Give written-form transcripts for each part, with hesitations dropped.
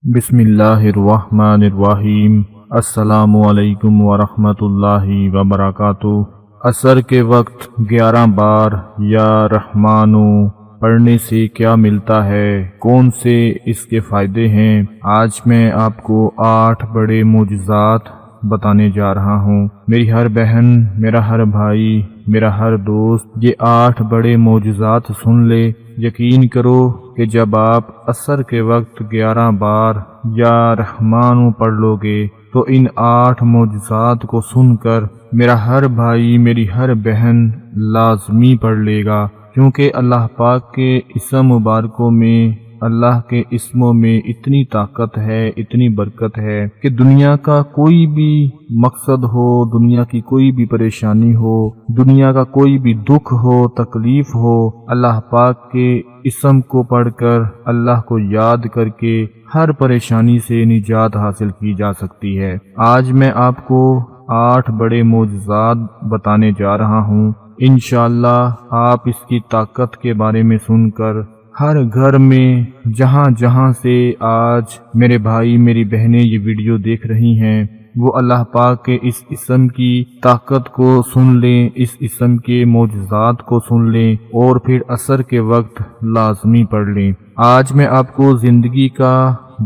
بسم اللہ الرحمن الرحیم۔ السلام علیکم ورحمۃ اللہ وبرکاتہ۔ عصر کے وقت 11 بار یا رحمانو پڑھنے سے کیا ملتا ہے، کون سے اس کے فائدے ہیں؟ آج میں آپ کو 8 بڑے معجزات بتانے جا رہا ہوں۔ میری ہر بہن، میرا ہر بھائی، میرا ہر دوست یہ 8 بڑے معجزات سن لے۔ یقین کرو کہ جب آپ عصر کے وقت 11 بار یا رحمانو پڑھ لو گے تو ان 8 معجزات کو سن کر میرا ہر بھائی، میری ہر بہن لازمی پڑھ لے گا، کیونکہ اللہ پاک کے اسم مبارکوں میں، اللہ کے اسموں میں اتنی طاقت ہے، اتنی برکت ہے کہ دنیا کا کوئی بھی مقصد ہو، دنیا کی کوئی بھی پریشانی ہو، دنیا کا کوئی بھی دکھ ہو، تکلیف ہو، اللہ پاک کے اسم کو پڑھ کر، اللہ کو یاد کر کے ہر پریشانی سے نجات حاصل کی جا سکتی ہے۔ آج میں آپ کو 8 بڑے معجزات بتانے جا رہا ہوں۔ انشاءاللہ آپ اس کی طاقت کے بارے میں سن کر ہر گھر میں جہاں جہاں سے آج میرے بھائی، میری بہنیں یہ ویڈیو دیکھ رہی ہیں، وہ اللہ پاک کے اس اسم کی طاقت کو سن لیں، اس اسم کے معجزات کو سن لیں اور پھر عصر کے وقت لازمی پڑھ لیں۔ آج میں آپ کو زندگی کا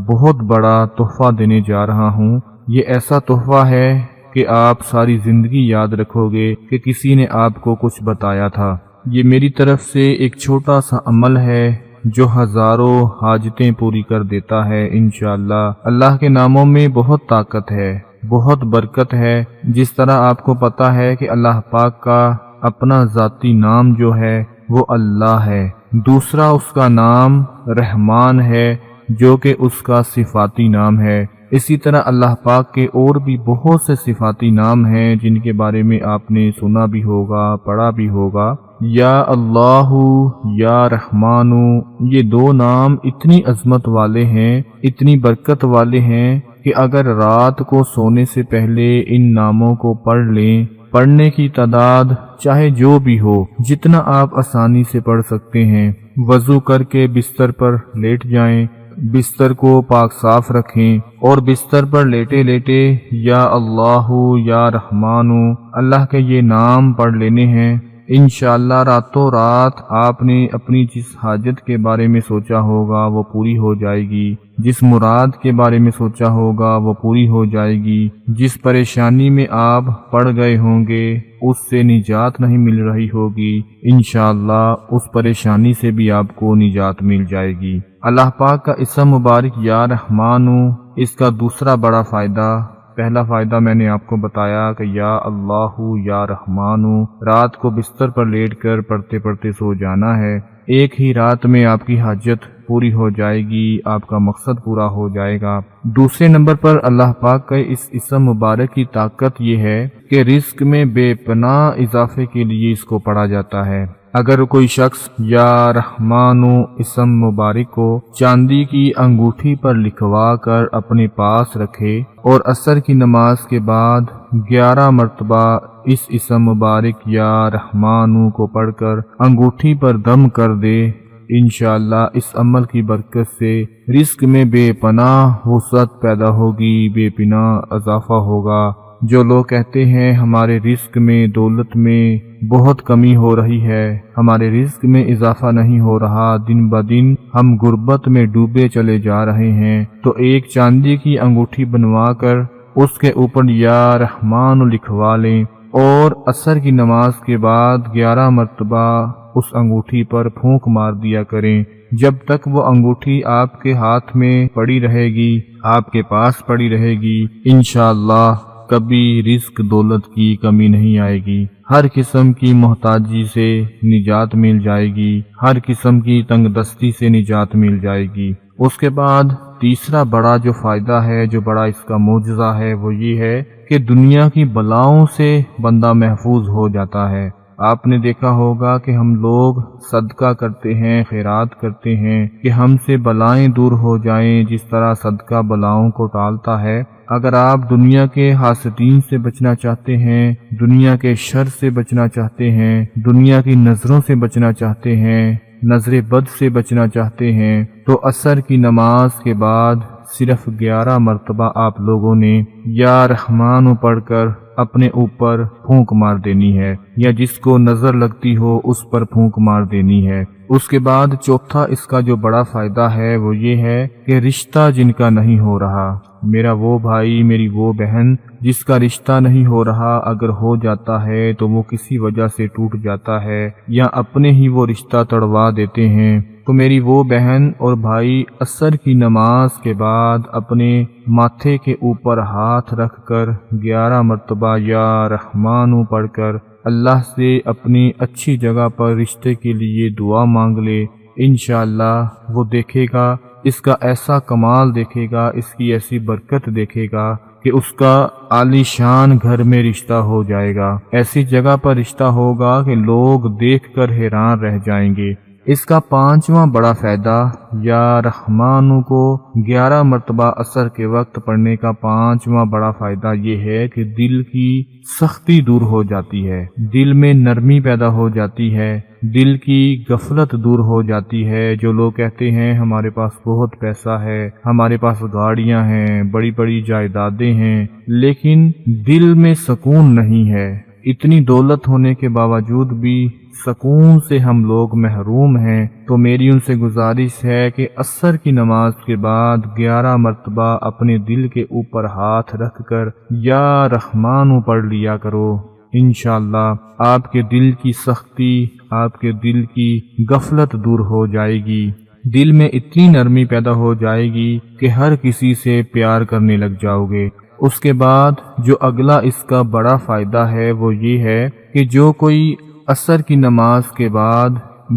بہت بڑا تحفہ دینے جا رہا ہوں۔ یہ ایسا تحفہ ہے کہ آپ ساری زندگی یاد رکھو گے کہ کسی نے آپ کو کچھ بتایا تھا۔ یہ میری طرف سے ایک چھوٹا سا عمل ہے جو ہزاروں حاجتیں پوری کر دیتا ہے انشاءاللہ۔ اللہ کے ناموں میں بہت طاقت ہے، بہت برکت ہے۔ جس طرح آپ کو پتا ہے کہ اللہ پاک کا اپنا ذاتی نام جو ہے وہ اللہ ہے، دوسرا اس کا نام رحمان ہے جو کہ اس کا صفاتی نام ہے۔ اسی طرح اللہ پاک کے اور بھی بہت سے صفاتی نام ہیں جن کے بارے میں آپ نے سنا بھی ہوگا، پڑھا بھی ہوگا۔ یا اللہ، یا رحمانو، یہ 2 نام اتنی عظمت والے ہیں، اتنی برکت والے ہیں کہ اگر رات کو سونے سے پہلے ان ناموں کو پڑھ لیں، پڑھنے کی تعداد چاہے جو بھی ہو، جتنا آپ آسانی سے پڑھ سکتے ہیں، وضو کر کے بستر پر لیٹ جائیں، بستر کو پاک صاف رکھیں اور بستر پر لیٹے لیٹے یا اللہ، یا رحمانو، اللہ کے یہ نام پڑھ لینے ہیں۔ انشاءاللہ راتوں رات آپ نے اپنی جس حاجت کے بارے میں سوچا ہوگا وہ پوری ہو جائے گی، جس مراد کے بارے میں سوچا ہوگا وہ پوری ہو جائے گی، جس پریشانی میں آپ پڑ گئے ہوں گے، اس سے نجات نہیں مل رہی ہوگی، انشاءاللہ اس پریشانی سے بھی آپ کو نجات مل جائے گی۔ اللہ پاک کا اسم مبارک یا رحمانو، اس کا دوسرا بڑا فائدہ، پہلا فائدہ میں نے آپ کو بتایا کہ یا اللہ، یا رحمانو، رات کو بستر پر لیٹ کر پڑھتے پڑھتے سو جانا ہے۔ ایک ہی رات میں آپ کی حاجت پوری ہو جائے گی، آپ کا مقصد پورا ہو جائے گا۔ دوسرے نمبر پر اللہ پاک کا اس اسم مبارک کی طاقت یہ ہے کہ رزق میں بے پناہ اضافے کے لیے اس کو پڑھا جاتا ہے۔ اگر کوئی شخص یا رحمانو اسم مبارک کو چاندی کی انگوٹھی پر لکھوا کر اپنے پاس رکھے اور عصر کی نماز کے بعد 11 مرتبہ اس اسم مبارک یا رحمانو کو پڑھ کر انگوٹھی پر دم کر دے، انشاءاللہ اس عمل کی برکت سے رزق میں بے پناہ وسعت پیدا ہوگی، بے پناہ اضافہ ہوگا۔ جو لوگ کہتے ہیں ہمارے رزق میں، دولت میں بہت کمی ہو رہی ہے، ہمارے رزق میں اضافہ نہیں ہو رہا، دن بدن ہم غربت میں ڈوبے چلے جا رہے ہیں، تو ایک چاندی کی انگوٹھی بنوا کر اس کے اوپر یا رحمان لکھوا لیں اور عصر کی نماز کے بعد 11 مرتبہ اس انگوٹھی پر پھونک مار دیا کریں۔ جب تک وہ انگوٹھی آپ کے ہاتھ میں پڑی رہے گی، آپ کے پاس پڑی رہے گی، انشاءاللہ کبھی رزق دولت کی کمی نہیں آئے گی، ہر قسم کی محتاجی سے نجات مل جائے گی، ہر قسم کی تنگ دستی سے نجات مل جائے گی۔ اس کے بعد تیسرا بڑا جو فائدہ ہے، جو بڑا اس کا معجزہ ہے، وہ یہ ہے کہ دنیا کی بلاؤں سے بندہ محفوظ ہو جاتا ہے۔ آپ نے دیکھا ہوگا کہ ہم لوگ صدقہ کرتے ہیں، خیرات کرتے ہیں کہ ہم سے بلائیں دور ہو جائیں، جس طرح صدقہ بلاؤں کو ٹالتا ہے۔ اگر آپ دنیا کے حاسدین سے بچنا چاہتے ہیں، دنیا کے شر سے بچنا چاہتے ہیں، دنیا کی نظروں سے بچنا چاہتے ہیں، نظر بد سے بچنا چاہتے ہیں، تو عصر کی نماز کے بعد صرف 11 مرتبہ آپ لوگوں نے یا رحمانو پڑھ کر اپنے اوپر پھونک مار دینی ہے، یا جس کو نظر لگتی ہو اس پر پھونک مار دینی ہے۔ اس کے بعد چوتھا اس کا جو بڑا فائدہ ہے وہ یہ ہے کہ رشتہ جن کا نہیں ہو رہا، میرا وہ بھائی، میری وہ بہن جس کا رشتہ نہیں ہو رہا، اگر ہو جاتا ہے تو وہ کسی وجہ سے ٹوٹ جاتا ہے یا اپنے ہی وہ رشتہ توڑوا دیتے ہیں، تو میری وہ بہن اور بھائی عصر کی نماز کے بعد اپنے ماتھے کے اوپر ہاتھ رکھ کر 11 مرتبہ یا رحمانو پڑھ کر اللہ سے اپنی اچھی جگہ پر رشتے کے لیے دعا مانگ لے، انشاءاللہ وہ دیکھے گا، اس کا ایسا کمال دیکھے گا، اس کی ایسی برکت دیکھے گا کہ اس کا عالی شان گھر میں رشتہ ہو جائے گا، ایسی جگہ پر رشتہ ہوگا کہ لوگ دیکھ کر حیران رہ جائیں گے۔ اس کا پانچواں بڑا فائدہ یا رحمانو کو 11 مرتبہ عصر کے وقت پڑھنے کا پانچواں بڑا فائدہ یہ ہے کہ دل کی سختی دور ہو جاتی ہے، دل میں نرمی پیدا ہو جاتی ہے، دل کی غفلت دور ہو جاتی ہے۔ جو لوگ کہتے ہیں ہمارے پاس بہت پیسہ ہے، ہمارے پاس گاڑیاں ہیں، بڑی بڑی جائیدادیں ہیں، لیکن دل میں سکون نہیں ہے، اتنی دولت ہونے کے باوجود بھی سکون سے ہم لوگ محروم ہیں، تو میری ان سے گزارش ہے کہ عصر کی نماز کے بعد 11 مرتبہ اپنے دل کے اوپر ہاتھ رکھ کر یا رحمانو پڑھ لیا کرو، انشاءاللہ آپ کے دل کی سختی، آپ کے دل کی غفلت دور ہو جائے گی، دل میں اتنی نرمی پیدا ہو جائے گی کہ ہر کسی سے پیار کرنے لگ جاؤ گے۔ اس کے بعد جو اگلا اس کا بڑا فائدہ ہے وہ یہ ہے کہ جو کوئی عصر کی نماز کے بعد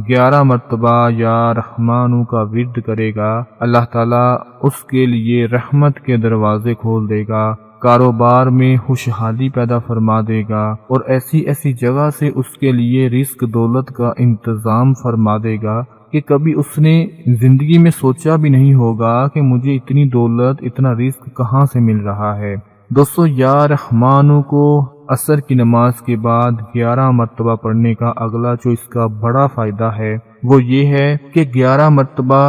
11 مرتبہ یا رحمانو کا ورد کرے گا، اللہ تعالیٰ اس کے لیے رحمت کے دروازے کھول دے گا، کاروبار میں خوشحالی پیدا فرما دے گا، اور ایسی ایسی جگہ سے اس کے لیے رزق دولت کا انتظام فرما دے گا کہ کبھی اس نے زندگی میں سوچا بھی نہیں ہوگا کہ مجھے اتنی دولت، اتنا رزق کہاں سے مل رہا ہے۔ دوستو یا رحمانو کو عصر کی نماز کے بعد 11 مرتبہ پڑھنے کا اگلا جو اس کا بڑا فائدہ ہے وہ یہ ہے کہ 11 مرتبہ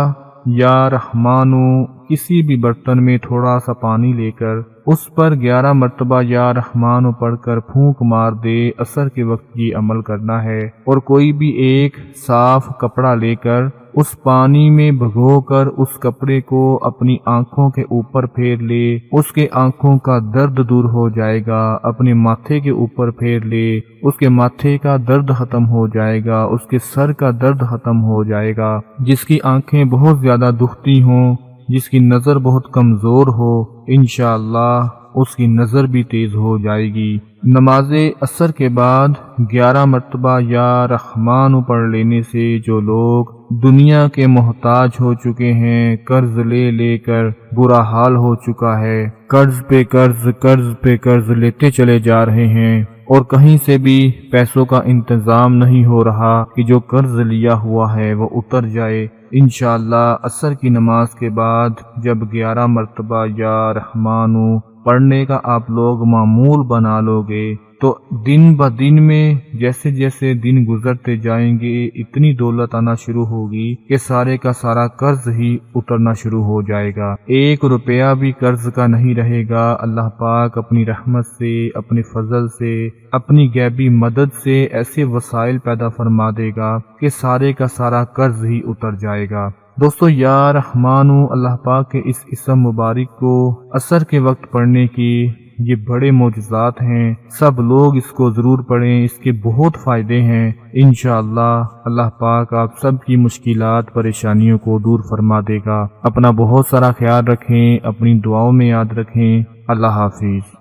یا رحمانو کسی بھی برتن میں تھوڑا سا پانی لے کر اس پر 11 مرتبہ یا رحمانو پڑھ کر پھونک مار دے، عصر کے وقت یہ عمل کرنا ہے، اور کوئی بھی ایک صاف کپڑا لے کر اس پانی میں بھگو کر اس کپڑے کو اپنی آنکھوں کے اوپر پھیر لے، اس کے آنکھوں کا درد دور ہو جائے گا، اپنے ماتھے کے اوپر پھیر لے، اس کے ماتھے کا درد ختم ہو جائے گا، اس کے سر کا درد ختم ہو جائے گا، جس کی آنکھیں بہت زیادہ دکھتی ہوں، جس کی نظر بہت کمزور ہو، انشاءاللہ اس کی نظر بھی تیز ہو جائے گی۔ نماز عصر کے بعد 11 مرتبہ یا رحمانو پڑھ لینے سے جو لوگ دنیا کے محتاج ہو چکے ہیں، قرض لے لے کر برا حال ہو چکا ہے، قرض پہ قرض، قرض پہ قرض لیتے چلے جا رہے ہیں، اور کہیں سے بھی پیسوں کا انتظام نہیں ہو رہا کہ جو قرض لیا ہوا ہے وہ اتر جائے، انشاءاللہ عصر کی نماز کے بعد جب 11 مرتبہ یا رحمانو پڑھنے کا آپ لوگ معمول بنا لو گے تو دن بہ دن میں جیسے جیسے دن گزرتے جائیں گے اتنی دولت آنا شروع ہوگی کہ سارے کا سارا قرض ہی اترنا شروع ہو جائے گا، 1 روپیہ بھی قرض کا نہیں رہے گا۔ اللہ پاک اپنی رحمت سے، اپنے فضل سے، اپنی غیبی مدد سے ایسے وسائل پیدا فرما دے گا کہ سارے کا سارا قرض ہی اتر جائے گا۔ دوستو یا رحمانو اللہ پاک کے اس اسم مبارک کو عصر کے وقت پڑھنے کی یہ بڑے معجزات ہیں، سب لوگ اس کو ضرور پڑھیں، اس کے بہت فائدے ہیں، انشاءاللہ اللہ پاک آپ سب کی مشکلات پریشانیوں کو دور فرما دے گا۔ اپنا بہت سارا خیال رکھیں، اپنی دعاؤں میں یاد رکھیں۔ اللہ حافظ۔